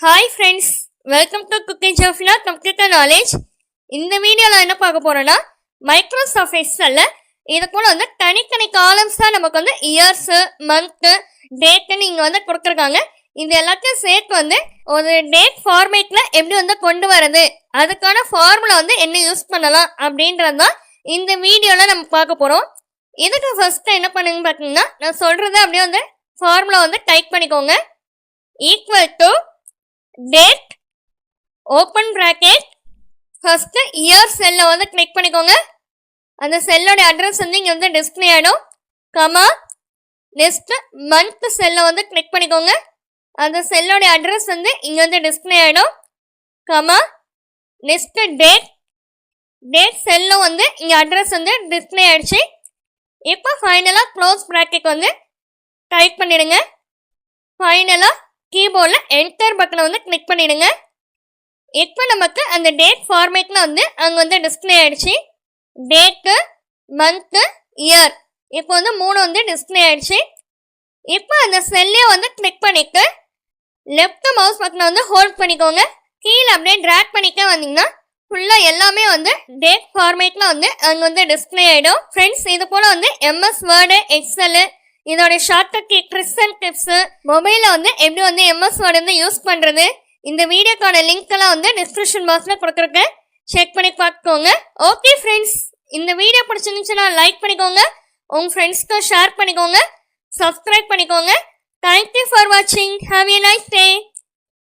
Hi friends, welcome to cooking Jaffna computer knowledge. இந்த வீடியோவில் என்ன பார்க்க போகிறோன்னா, மைக்ரோசாஃப்ட் எக்ஸலில் இது கூட தனித்தனி காலம்ஸ் தான் நமக்கு இயர்ஸு, மந்த்து, டேட்டுன்னு இங்கே கொடுத்துருக்காங்க. இது எல்லாத்தையும் சேர்த்து ஒரு டேட் ஃபார்மேட்டில் எப்படி கொண்டு வரது, அதுக்கான ஃபார்முலா என்ன யூஸ் பண்ணலாம் அப்படின்றது தான் இந்த வீடியோவில் நம்ம பார்க்க போகிறோம். இதுக்கு ஃபஸ்ட்டு என்ன பண்ணுங்க பார்த்தீங்கன்னா, நான் சொல்கிறத அப்படியே ஃபார்முலா டைப் பண்ணிக்கோங்க. Equal to date open bracket first year செல்ல கிளிக் பண்ணிக்கோங்க. அந்த செல்லோட அட்ரஸ் இங்கே டிஸ்பிளே ஆகிடும். கமா நெக்ஸ்ட் மந்த் செல்ல கிளிக் பண்ணிக்கோங்க. அந்த செல்லோட அட்ரஸ் இங்கே டிஸ்பிளே ஆகிடும். கமா நெக்ஸ்ட் டேட் செல்ல இங்கே அட்ரஸ் டிஸ்பிளே ஆகிடுச்சு. இப்போ ஃபைனலாக க்ளோஸ் பிராக்கெட் டைப் பண்ணிடுங்க. ஃபைனலாக கீபோர்டில் என்டர் பட்டனை கிளிக் பண்ணிடுங்க. இப்போ நமக்கு அந்த டேட் ஃபார்மேட்டில் அங்கே டிஸ்பிளே ஆகிடுச்சு. டேட்டு, மந்த்து, இயர் இப்போ 3 டிஸ்பிளே ஆகிடுச்சு. இப்போ அந்த செல்லே கிளிக் பண்ணிட்டு லெஃப்ட் மவுஸ் பட்டனை ஹோல்ட் பண்ணிக்கோங்க. கீழே அப்படியே ட்ராக் பண்ணிக்க வந்தீங்கன்னா ஃபுல்லாக எல்லாமே டேட் ஃபார்மேட்டில் அங்கே டிஸ்பிளே ஆகிடும். ஃப்ரெண்ட்ஸ், இது போல் எம்எஸ் வேர்டு, எக்ஸலு, இதோட ஷார்ட்கட் ட்ரிக்ஸ் அண்ட் டிப்ஸு, மொபைலில் எப்படி எம்எஸ் வேர்டு யூஸ் பண்ணுறது, இந்த வீடியோக்கான லிங்க் எல்லாம் டிஸ்கிரிப்ஷன் பாக்ஸில் கொடுத்துருக்கேன். செக் பண்ணி பார்த்துக்கோங்க. ஓகே ஃப்ரெண்ட்ஸ், இந்த வீடியோ பிடிச்சிருந்துச்சுன்னா லைக் பண்ணிக்கோங்க, உங்கள் ஃப்ரெண்ட்ஸ்க்கு ஷேர் பண்ணிக்கோங்க, சப்ஸ்கிரைப் பண்ணிக்கோங்க. தேங்க்யூ ஃபார் வாட்சிங். Have a nice day.